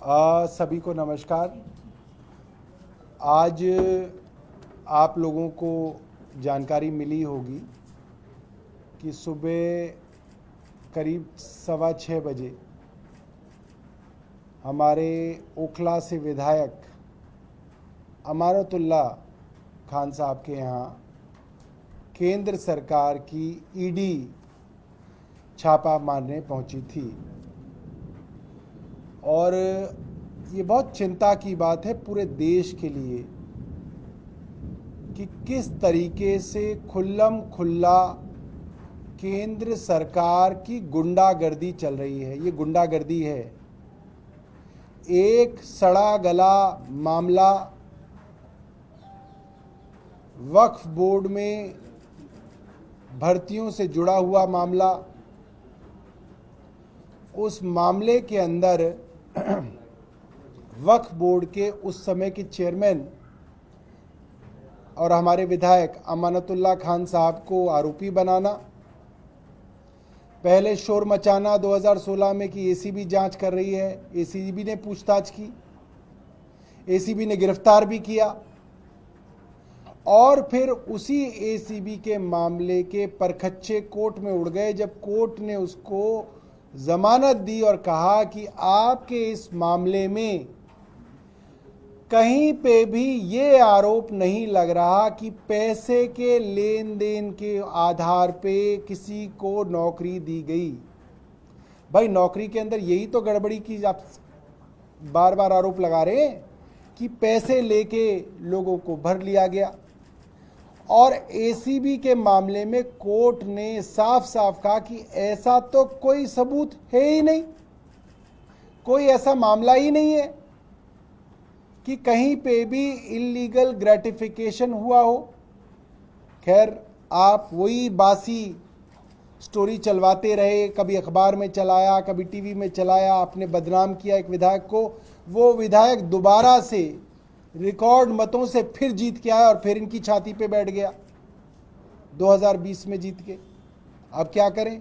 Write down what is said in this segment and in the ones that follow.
सभी को नमस्कार। आज आप लोगों को जानकारी मिली होगी कि सुबह करीब 6:15 बजे हमारे ओखला से विधायक अमानतुल्लाह खान साहब के यहाँ केंद्र सरकार की ईडी छापा मारने पहुंची थी और ये बहुत चिंता की बात है पूरे देश के लिए कि किस तरीके से खुल्लम खुल्ला केंद्र सरकार की गुंडागर्दी चल रही है। ये गुंडागर्दी है। एक सड़ा गला मामला वक्फ बोर्ड में भर्तियों से जुड़ा हुआ मामला, उस मामले के अंदर वक्फ बोर्ड के उस समय के चेयरमैन और हमारे विधायक अमानतुल्लाह खान साहब को आरोपी बनाना, पहले शोर मचाना 2016 में कि एसीबी जांच कर रही है, एसीबी ने पूछताछ की, एसीबी ने गिरफ्तार भी किया और फिर उसी एसीबी के मामले के परखच्चे कोर्ट में उड़ गए जब कोर्ट ने उसको जमानत दी और कहा कि आपके इस मामले में कहीं पे भी ये आरोप नहीं लग रहा कि पैसे के लेन देन के आधार पे किसी को नौकरी दी गई। भाई नौकरी के अंदर यही तो गड़बड़ी की आप बार बार आरोप लगा रहे हैं कि पैसे लेके लोगों को भर लिया गया। और एसीबी के मामले में कोर्ट ने साफ साफ कहा कि ऐसा तो कोई सबूत है ही नहीं, कोई ऐसा मामला ही नहीं है कि कहीं पे भी इलीगल ग्रेटिफिकेशन हुआ हो। खैर आप वही बासी स्टोरी चलवाते रहे, कभी अखबार में चलाया, कभी टीवी में चलाया, आपने बदनाम किया एक विधायक को। वो विधायक दोबारा से रिकॉर्ड मतों से फिर जीत के आया और फिर इनकी छाती पे बैठ गया 2020 में जीत के। अब क्या करें?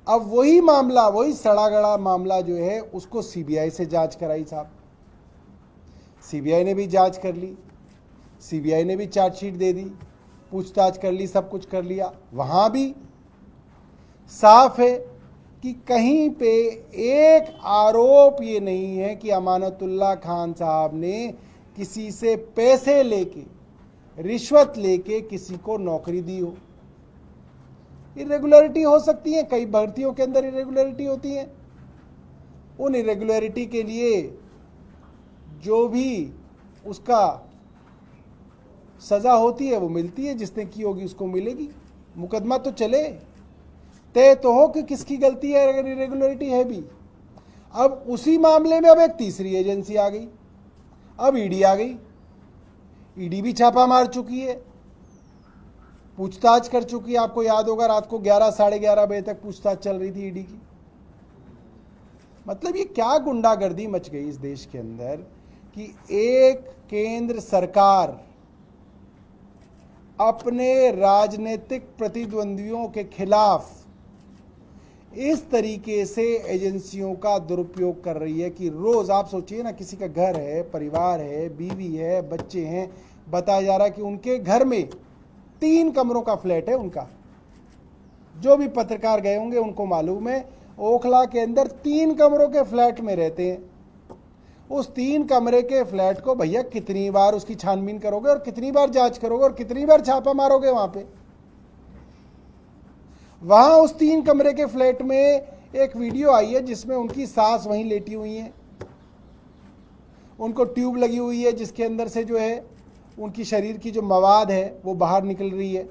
अब वही मामला, वही सड़ा गड़ा मामला जो है उसको सीबीआई से जांच कराई साहब। सीबीआई ने भी जांच कर ली, सीबीआई ने भी चार्जशीट दे दी, पूछताछ कर ली, सब कुछ कर लिया। वहां भी साफ है कि कहीं पे एक आरोप ये नहीं है कि अमानतुल्लाह खान साहब ने किसी से पैसे लेके, रिश्वत लेके किसी को नौकरी दी हो। इरेगुलरिटी हो सकती है, कई भर्तियों के अंदर इरेगुलरिटी होती है। उन इरेगुलरिटी के लिए जो भी उसका सजा होती है वो मिलती है, जिसने की होगी उसको मिलेगी। मुकदमा तो चले, तय तो हो कि किसकी गलती है अगर इरेगुलरिटी है भी। अब उसी मामले में अब एक तीसरी एजेंसी आ गई, अब ईडी आ गई। ईडी भी छापा मार चुकी है, पूछताछ कर चुकी है। आपको याद होगा रात को 11 साढ़े 11 बजे तक पूछताछ चल रही थी ईडी की। मतलब ये क्या गुंडागर्दी मच गई इस देश के अंदर कि एक केंद्र सरकार अपने राजनीतिक प्रतिद्वंदियों के खिलाफ इस तरीके से एजेंसियों का दुरुपयोग कर रही है कि रोज आप सोचिए ना, किसी का घर है, परिवार है, बीवी है, बच्चे हैं, बताया जा रहा है कि उनके घर में 3 कमरों का फ्लैट है उनका। जो भी पत्रकार गए होंगे उनको मालूम है, ओखला के अंदर 3 कमरों के फ्लैट में रहते हैं। उस 3 कमरे के फ्लैट को भैया कितनी बार उसकी छानबीन करोगे और कितनी बार जांच करोगे और कितनी बार छापा मारोगे वहां पे। वहां उस 3 कमरे के फ्लैट में एक वीडियो आई है जिसमें उनकी सास वहीं लेटी हुई है, उनको ट्यूब लगी हुई है जिसके अंदर से जो है उनकी शरीर की जो मवाद है वो बाहर निकल रही है।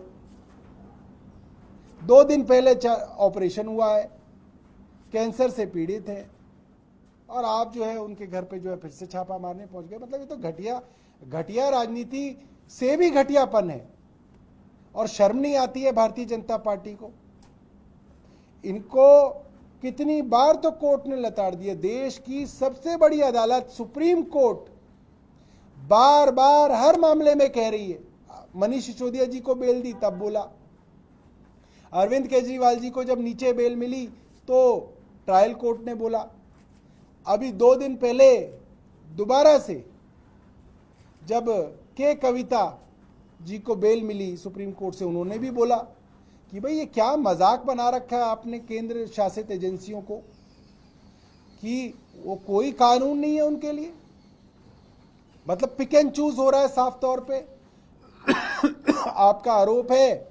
2 दिन पहले ऑपरेशन हुआ है, कैंसर से पीड़ित है, और आप जो है उनके घर पे जो है फिर से छापा मारने पहुंच गए। मतलब ये तो घटिया राजनीति से भी घटियापन है। और शर्म नहीं आती है भारतीय जनता पार्टी को? इनको कितनी बार तो कोर्ट ने लताड़ दिया। देश की सबसे बड़ी अदालत सुप्रीम कोर्ट बार बार हर मामले में कह रही है। मनीष सिसोदिया जी को बेल दी तब बोला, अरविंद केजरीवाल जी को जब नीचे बेल मिली तो ट्रायल कोर्ट ने बोला। अभी 2 दिन पहले दोबारा से जब के कविता जी को बेल मिली सुप्रीम कोर्ट से, उन्होंने भी बोला कि भाई ये क्या मजाक बना रखा है आपने केंद्र शासित एजेंसियों को, कि वो कोई कानून नहीं है उनके लिए। मतलब पिक एंड चूज हो रहा है साफ तौर पे। आपका आरोप है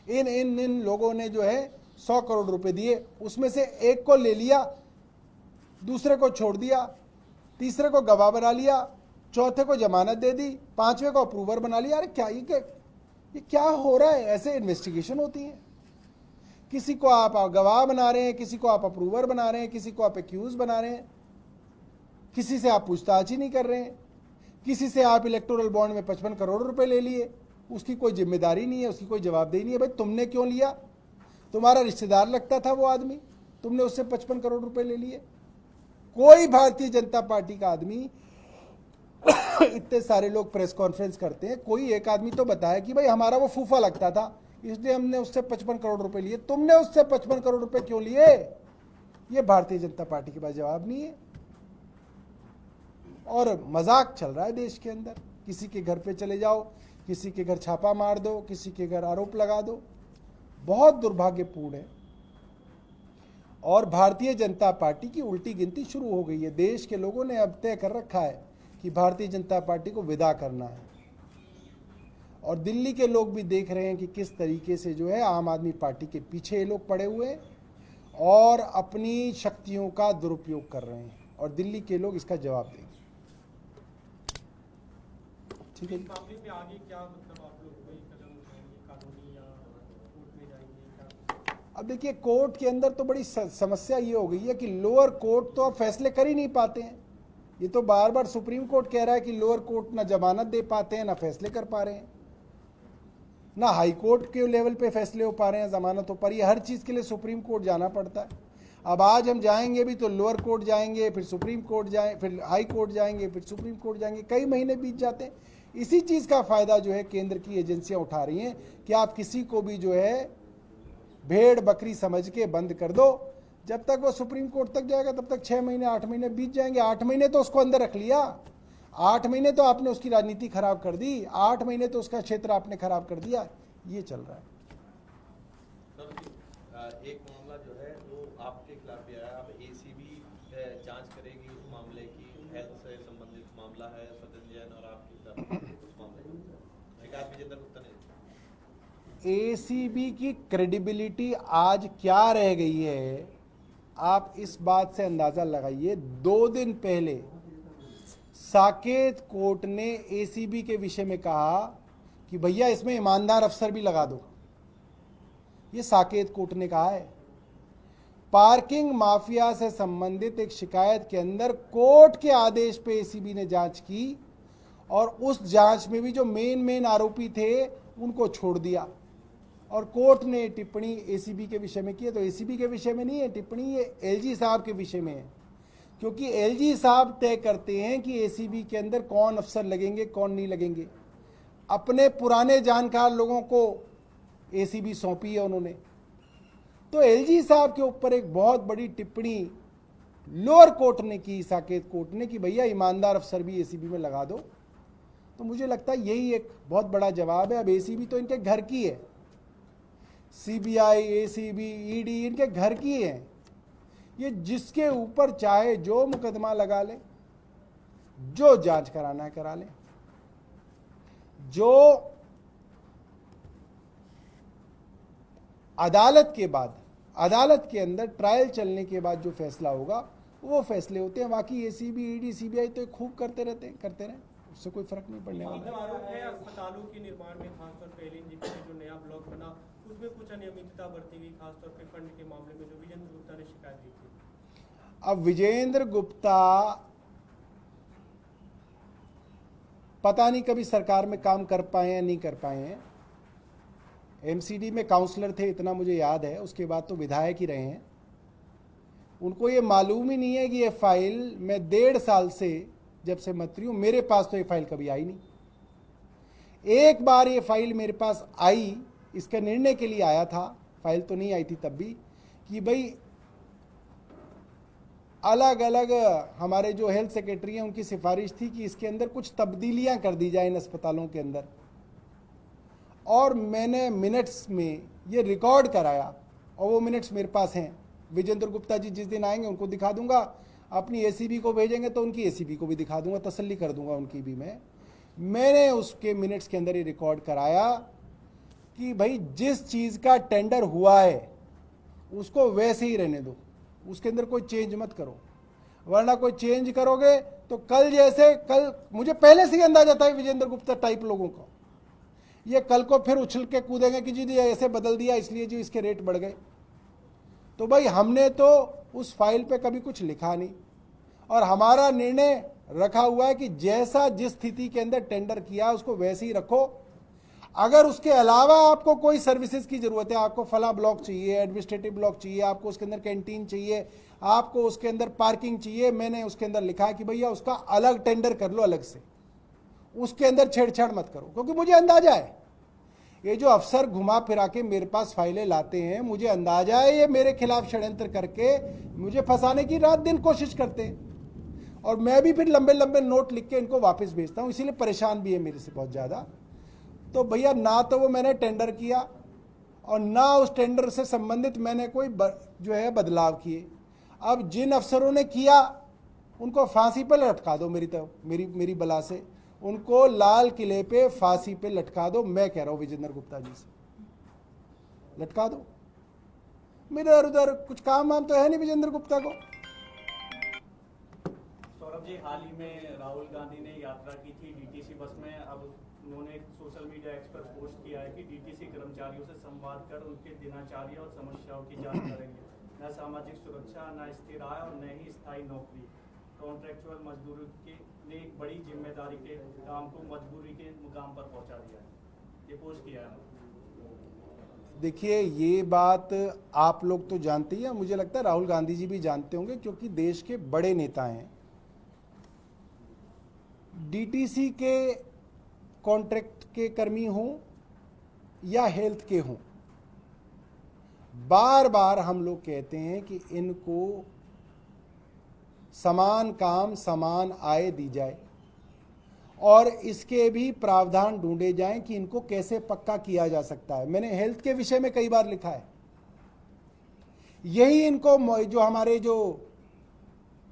इन इन इन लोगों ने जो है 100 करोड़ रुपए दिए, उसमें से एक को ले लिया, दूसरे को छोड़ दिया, तीसरे को गवाह बना लिया, चौथे को जमानत दे दी, पांचवे को अप्रूवर बना लिया। अरे क्या ये क्या हो रहा है? ऐसे इन्वेस्टिगेशन होती है? किसी को आप गवाह बना रहे हैं, किसी को आप अप्रूवर बना रहे हैं, किसी को आप एक्यूज बना रहे हैं, किसी से आप पूछताछ ही नहीं कर रहे हैं, किसी से आप इलेक्टोरल बॉन्ड में 55 करोड़ रुपए ले लिए, उसकी कोई जिम्मेदारी नहीं है, उसकी कोई जवाबदेही नहीं है। भाई तुमने क्यों लिया? तुम्हारा रिश्तेदार लगता था वो आदमी, तुमने उससे 55 करोड़ रुपए ले लिए। कोई भारतीय जनता पार्टी का आदमी इतने सारे लोग प्रेस कॉन्फ्रेंस करते हैं, कोई एक आदमी तो बताया कि भाई हमारा वो फूफा लगता था इसलिए हमने उससे 55 करोड़ रुपए लिए। तुमने उससे 55 करोड़ रुपए क्यों लिए? ये भारतीय जनता पार्टी के पास जवाब नहीं है। और मजाक चल रहा है देश के अंदर। किसी के घर पे चले जाओ, किसी के घर छापा मार दो, किसी के घर आरोप लगा दो। बहुत दुर्भाग्यपूर्ण है। और भारतीय जनता पार्टी की उल्टी गिनती शुरू हो गई है। देश के लोगों ने अब तय कर रखा है कि भारतीय जनता पार्टी को विदा करना है। और दिल्ली के लोग भी देख रहे हैं कि किस तरीके से जो है आम आदमी पार्टी के पीछे ये लोग पड़े हुए हैं और अपनी शक्तियों का दुरुपयोग कर रहे हैं, और दिल्ली के लोग इसका जवाब देंगे। ठीक है, मामले में आगे क्या मतलब आप लोग कोई कदम उठाएंगे, कानूनी या कोर्ट में जाएंगे क्या? अब देखिए, कोर्ट के अंदर तो बड़ी समस्या ये हो गई है कि लोअर कोर्ट तो अब फैसले कर ही नहीं पाते हैं। ये तो बार बार सुप्रीम कोर्ट कह रहा है कि लोअर कोर्ट ना जमानत दे पाते हैं, ना फैसले कर पा रहे हैं, ना हाई कोर्ट के लेवल पे फैसले हो पा रहे हैं, जमानत हो पा रही है। हर चीज़ के लिए सुप्रीम कोर्ट जाना पड़ता है। अब आज हम जाएंगे भी तो लोअर कोर्ट जाएंगे, फिर सुप्रीम कोर्ट जाए, फिर हाई कोर्ट जाएंगे, फिर सुप्रीम कोर्ट जाएंगे, कई महीने बीत जाते हैं। इसी चीज़ का फ़ायदा जो है केंद्र की एजेंसियां उठा रही हैं कि आप किसी को भी जो है भेड़ बकरी समझ के बंद कर दो। जब तक वो सुप्रीम कोर्ट तक जाएगा तब तक 6 महीने 8 महीने बीत जाएंगे। 8 महीने तो उसको अंदर रख लिया, 8 महीने तो आपने उसकी राजनीति खराब कर दी, 8 महीने तो उसका क्षेत्र आपने खराब कर दिया। ये चल रहा है। एक मामला जो है वो आपके खिलाफ भी आया, अब एसीबी जांच करेगी उस मामले की, हेल्थ से संबंधित मामला है, सदन जैन और आपकी तरफ उस मामले में विजेंद्र गुप्ता ने। एसीबी की क्रेडिबिलिटी आज क्या रह गई है, आप इस बात से अंदाजा लगाइए। 2 दिन पहले साकेत कोर्ट ने एसीबी के विषय में कहा कि भैया इसमें ईमानदार अफसर भी लगा दो। ये साकेत कोर्ट ने कहा है। पार्किंग माफिया से संबंधित एक शिकायत के अंदर कोर्ट के आदेश पे एसीबी ने जांच की, और उस जांच में भी जो मेन आरोपी थे उनको छोड़ दिया। और कोर्ट ने टिप्पणी एसीबी के विषय में की है, तो एसीबी के विषय में नहीं है टिप्पणी, ये एलजी साहब के विषय में है। क्योंकि एलजी साहब तय करते हैं कि एसीबी के अंदर कौन अफसर लगेंगे, कौन नहीं लगेंगे। अपने पुराने जानकार लोगों को एसीबी सौंपी है उन्होंने। तो एलजी साहब के ऊपर एक बहुत बड़ी टिप्पणी लोअर कोर्ट ने की, साकेत कोर्ट ने, कि भैया ईमानदार अफसर भी एसीबी में लगा दो। तो मुझे लगता है यही एक बहुत बड़ा जवाब है। अब एसीबी तो इनके घर की है, सीबीआई, एसीबी, ईडी इनके घर की है। ये जिसके ऊपर चाहे जो मुकदमा लगा ले, जो जांच कराना है करा ले। जो अदालत के बाद, अदालत के अंदर ट्रायल चलने के बाद जो फैसला होगा वो फैसले होते हैं। बाकी एसीबी, ईडी, सीबीआई तो खूब करते रहते हैं, करते रहे, उससे कोई फर्क नहीं पड़ने वाला। आरोप है अस्पतालों के निर्माण में खासतौर पर एलएनजी में जो नया ब्लॉक बना उसमें कुछ अनियमितता बरती गई, खासतौर पर फंड के मामले में जो विजेंद्र गुप्ता ने शिकायत दी थी। अब विजेंद्र गुप्ता पता नहीं कभी सरकार में काम कर पाए या नहीं कर पाए हैं। एमसीडी में काउंसलर थे इतना मुझे याद है, उसके बाद तो विधायक ही रहे हैं। उनको ये मालूम ही नहीं है कि ये फाइल, मैं 1.5 साल से जब से मंत्री हूं, मेरे पास तो ये फाइल कभी आई नहीं। एक बार ये फाइल मेरे पास आई, इसके निर्णय के लिए आया था, फाइल तो नहीं आई थी तब भी, कि भाई अलग अलग हमारे जो हेल्थ सेक्रेटरी हैं उनकी सिफारिश थी कि इसके अंदर कुछ तब्दीलियां कर दी जाए इन अस्पतालों के अंदर, और मैंने मिनट्स में ये रिकॉर्ड कराया और वो मिनट्स मेरे पास हैं। विजेंद्र गुप्ता जी जिस दिन आएंगे उनको दिखा दूंगा, अपनी एसीबी को भेजेंगे तो उनकी एसीबी को भी दिखा दूंगा, तसल्ली कर दूंगा उनकी भी। मैंने उसके मिनट्स के अंदर ये रिकॉर्ड कराया कि भाई जिस चीज़ का टेंडर हुआ है उसको वैसे ही रहने दो, उसके अंदर कोई चेंज मत करो, वरना कोई चेंज करोगे तो कल जैसे कल, मुझे पहले से ही अंदाजा था विजेंद्र गुप्ता टाइप लोगों को, ये कल को फिर उछल के कूदेंगे कि जी ऐसे बदल दिया इसलिए जी इसके रेट बढ़ गए। तो भाई हमने तो उस फाइल पे कभी कुछ लिखा नहीं, और हमारा निर्णय रखा हुआ है कि जैसा जिस स्थिति के अंदर टेंडर किया उसको वैसे ही रखो। अगर उसके अलावा आपको कोई सर्विसेज की जरूरत है, आपको फला ब्लॉक चाहिए, एडमिनिस्ट्रेटिव ब्लॉक चाहिए, आपको उसके अंदर कैंटीन चाहिए, आपको उसके अंदर पार्किंग चाहिए, मैंने उसके अंदर लिखा है कि भैया उसका अलग टेंडर कर लो, अलग से, उसके अंदर छेड़छाड़ मत करो। क्योंकि मुझे अंदाजा है ये जो अफसर घुमा फिरा के मेरे पास फाइलें लाते हैं, मुझे अंदाजा है ये मेरे खिलाफ षड्यंत्र करके मुझे फंसाने की रात दिन कोशिश करते हैं, और मैं भी फिर लंबे लंबे नोट लिख के इनको वापस भेजता हूँ, इसीलिए परेशान भी है मेरे से बहुत ज़्यादा। तो भैया ना तो वो मैंने टेंडर किया और ना उस टेंडर से संबंधित मैंने कोई जो है बदलाव किए। अब जिन अफसरों ने किया उनको फांसी पर लटका दो, मेरी बला से उनको लाल किले पे फांसी पे लटका दो। मैं कह रहा हूं विजेंद्र गुप्ता जी से लटका दो, मेरे उधर कुछ काम वाम तो है नहीं विजेंद्र गुप्ता को। सौरभ जी, हाल ही में राहुल गांधी ने यात्रा की थी डीटीसी बस में। अब उन्होंने सोशल मीडिया एक्स पर पोस्ट किया है कि डीटीसी कर्मचारियों से संवाद कर उनके दिनचर्या और समस्याओं की जांच करेंगे। न सामाजिक सुरक्षा, न स्थिर आय और न ही स्थायी नौकरी। कॉन्ट्रैक्चुअल मजदूरी के लिए एक बड़ी जिम्मेदारी के काम को मजबूरी के मुकाम पर पहुंचा दिया है, ये पोस्ट किया है। देखिए ये बात आप लोग तो जानते ही हैं, मुझे लगता है राहुल गांधी जी भी जानते होंगे क्योंकि देश के बड़े नेता हैं। डीटीसी के कॉन्ट्रैक्ट के कर्मी हों या हेल्थ के हों, बार बार हम लोग कहते हैं कि इनको समान काम समान आय दी जाए और इसके भी प्रावधान ढूंढे जाएं कि इनको कैसे पक्का किया जा सकता है। मैंने हेल्थ के विषय में कई बार लिखा है, यही इनको जो हमारे जो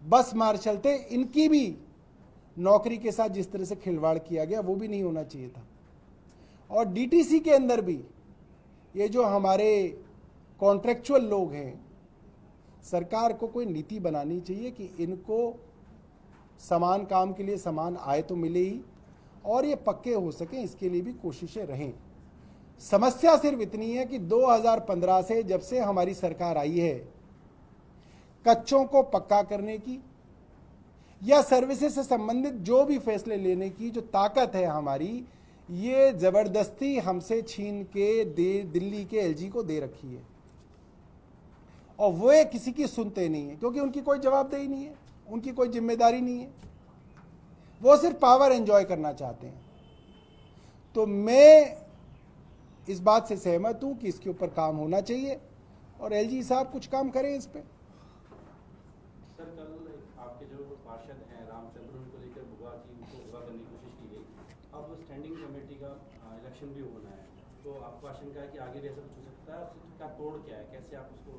बस मार्शल थे इनकी भी नौकरी के साथ जिस तरह से खिलवाड़ किया गया वो भी नहीं होना चाहिए था। और डीटीसी के अंदर भी ये जो हमारे कॉन्ट्रैक्चुअल लोग हैं, सरकार को कोई नीति बनानी चाहिए कि इनको समान काम के लिए समान आय तो मिले ही और ये पक्के हो सकें, इसके लिए भी कोशिशें रहें। समस्या सिर्फ इतनी है कि 2015 से जब से हमारी सरकार आई है, कच्चों को पक्का करने की या सर्विसेज से संबंधित जो भी फैसले लेने की जो ताकत है हमारी, ये जबरदस्ती हमसे छीन के दिल्ली के एलजी को दे रखी है, और वो किसी की सुनते नहीं है क्योंकि उनकी कोई जवाबदेही नहीं है, उनकी कोई जिम्मेदारी नहीं है, वो सिर्फ पावर एंजॉय करना चाहते हैं। तो मैं इस बात से सहमत हूं कि इसके ऊपर काम होना चाहिए और एलजी साहब कुछ काम करें इस पे। सर, कल आपके जो पार्षद हैं रामचंद्र, उनको लेकर उनको भुआ करने की कोशिश की गई। अब स्टैंडिंग कमेटी का इलेक्शन भी होना है, तो आपको आशंका है कि आगे भी ऐसा कुछ हो सकता है? उसका तोड़ क्या है, कैसे आप उसको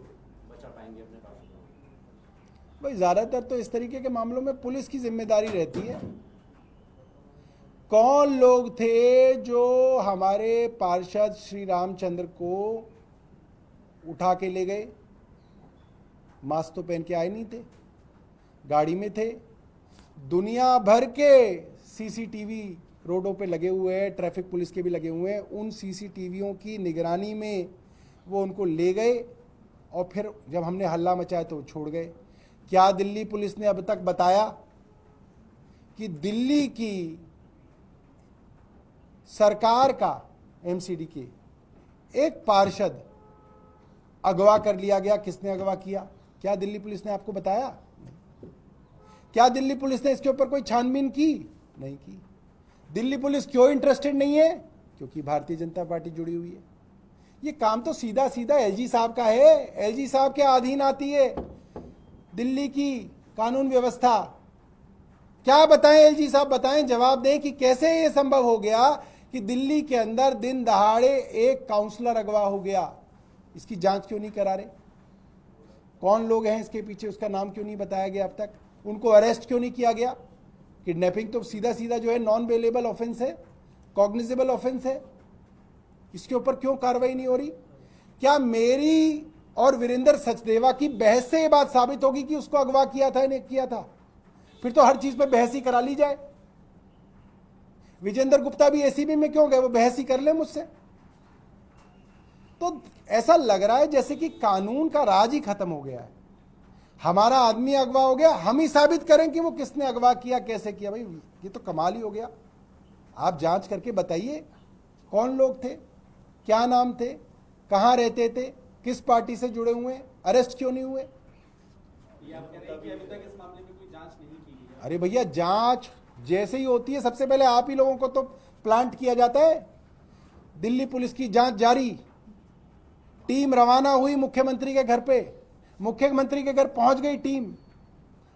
बचा पाएंगे अपने पार्षदों को? भाई ज़्यादातर तो इस तरीके के मामलों में पुलिस की जिम्मेदारी रहती है। कौन लोग थे जो हमारे पार्षद श्री रामचंद्र को उठा के ले गए? मास्क तो पहन के आए नहीं थे, गाड़ी में थे। दुनिया भर के सीसीटीवी रोडों पे लगे हुए हैं, ट्रैफिक पुलिस के भी लगे हुए हैं। उन सीसीटीवियों की निगरानी में वो उनको ले गए और फिर जब हमने हल्ला मचाया तो वो छोड़ गए। क्या दिल्ली पुलिस ने अब तक बताया कि दिल्ली की सरकार का एमसीडी के एक पार्षद अगवा कर लिया गया? किसने अगवा किया? क्या दिल्ली पुलिस ने आपको बताया? क्या दिल्ली पुलिस ने इसके ऊपर कोई छानबीन की? नहीं की। दिल्ली पुलिस क्यों इंटरेस्टेड नहीं है? क्योंकि भारतीय जनता पार्टी जुड़ी हुई है। ये काम तो सीधा सीधा एलजी साहब का है, एलजी साहब के अधीन आती है दिल्ली की कानून व्यवस्था। क्या बताएं एलजी साहब, बताएं, जवाब दें कि कैसे ये संभव हो गया कि दिल्ली के अंदर दिन दहाड़े एक काउंसलर अगवा हो गया। इसकी जांच क्यों नहीं करा रहे? कौन लोग हैं इसके पीछे, उसका नाम क्यों नहीं बताया गया अब तक? उनको अरेस्ट क्यों नहीं किया गया? किडनैपिंग तो सीधा सीधा जो है नॉन बेलेबल ऑफेंस है, कॉग्निजेबल ऑफेंस है, इसके ऊपर क्यों कार्रवाई नहीं हो रही? क्या मेरी और वीरेंद्र सचदेवा की बहस से ये बात साबित होगी कि उसको अगवा किया था या नहीं किया था? फिर तो हर चीज पे बहस ही करा ली जाए। विजेंद्र गुप्ता भी एसीबी में क्यों गए? वो बहस ही कर ले मुझसे। तो ऐसा लग रहा है जैसे कि कानून का राज ही खत्म हो गया है। हमारा आदमी अगवा हो गया, हम ही साबित करें कि वो किसने अगवा किया, कैसे किया। भाई ये तो कमाल ही हो गया। आप जांच करके बताइए कौन लोग थे, क्या नाम थे, कहां रहते थे, किस पार्टी से जुड़े हुए, अरेस्ट क्यों नहीं हुए? ये आप कह रहे हैं कि अभी तक इस मामले में कोई जांच नहीं की गई है। अरे भैया, जांच जैसे ही होती है सबसे पहले आप ही लोगों को तो प्लांट किया जाता है। दिल्ली पुलिस की जांच जारी, टीम रवाना हुई मुख्यमंत्री के घर पे, मुख्यमंत्री के घर पहुंच गई टीम,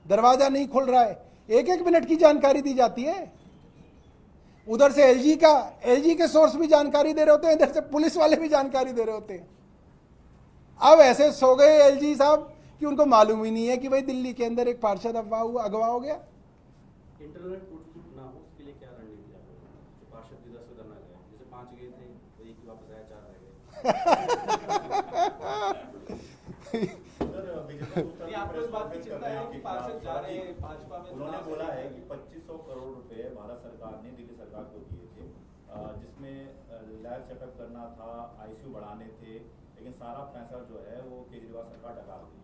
दरवाजा नहीं खुल रहा है, एक एक मिनट की जानकारी दी जाती है। उधर से एलजी के सोर्स भी जानकारी दे रहे होते हैं, इधर से पुलिस वाले भी जानकारी दे रहे होते हैं। अब ऐसे सो गए एलजी साहब कि उनको मालूम ही नहीं है कि भाई दिल्ली के अंदर एक पार्षद अगवा हो गया। इंटरनल टूट ना हो उसके लिए क्या रणनीति है? पार्षद भी 10 उधर ना गए, जैसे 5 गए थे तो एक ही वापस आया, 4 रह गए। ये आपको इस बात की चिंता है कि पार्षद जा रहे हैं भाजपा में? उन्होंने बोला है कि 2500 करोड़ रुपए भारत सरकार ने दिल्ली सरकार को दिए थे, जिसमें लैब सेटअप करना था, आईसीयू बढ़ाने थे, लेकिन सारा पैसा जो है वो केजरीवाल सरकार डका दी।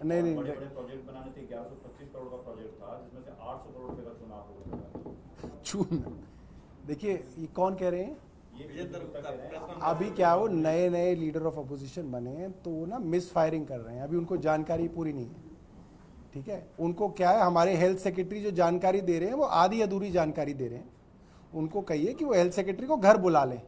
नहीं, बड़े बड़े प्रोजेक्ट बनाने थे, 1125 करोड़ का प्रोजेक्ट था, जिसमें से 800 करोड़ रुपए का चुनाव हो गया। चून देखिए, ये कौन कह रहे हैं? ये अभी क्या वो नए लीडर ऑफ अपोजिशन बने हैं तो वो ना मिस फायरिंग कर रहे हैं, अभी उनको जानकारी पूरी नहीं है। ठीक है, उनको क्या है, हमारे हेल्थ सेक्रेटरी जो जानकारी दे रहे हैं वो आधी अधूरी जानकारी दे रहे हैं। उनको कहिए कि वो हेल्थ सेक्रेटरी को घर बुला लें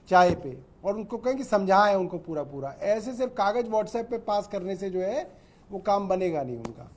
चाय पे, और उनको कहें कि समझाएं उनको पूरा। ऐसे सिर्फ कागज व्हाट्सएप पे पास करने से जो है वो काम बनेगा नहीं उनका।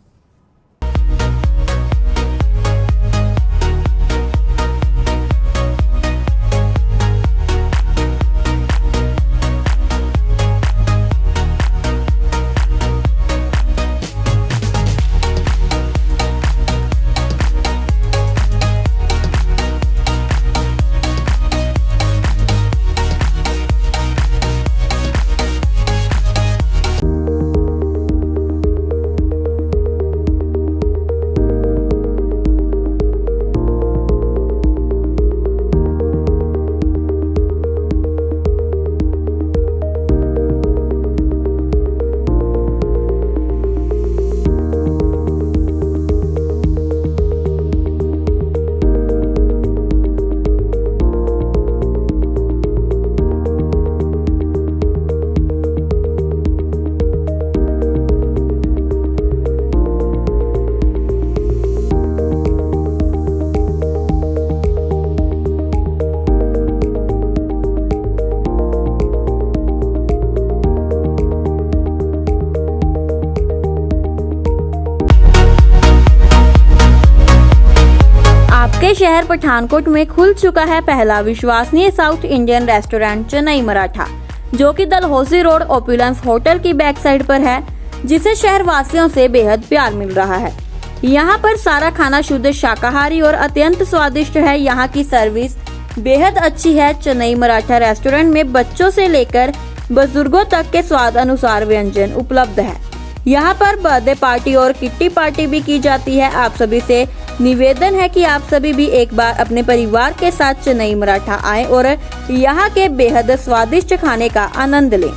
आपके शहर पठानकोट में खुल चुका है पहला विश्वसनीय south Indian restaurant Chennai Maratha, जो कि डलहौजी रोड ओपुलेंस होटल की बैक साइड पर है, जिसे शहर वासियों से बेहद प्यार मिल रहा है। यहाँ पर सारा खाना शुद्ध शाकाहारी और अत्यंत स्वादिष्ट है। यहाँ की सर्विस बेहद अच्छी है। चेन्नई मराठा रेस्टोरेंट में बच्चों से लेकर बुजुर्गों तक के स्वाद अनुसार व्यंजन उपलब्ध है। यहाँ पर बर्थडे पार्टी और किट्टी पार्टी भी की जाती है। आप सभी से निवेदन है कि आप सभी भी एक बार अपने परिवार के साथ चेन्नई मराठा आएं और यहाँ के बेहद स्वादिष्ट खाने का आनंद लें।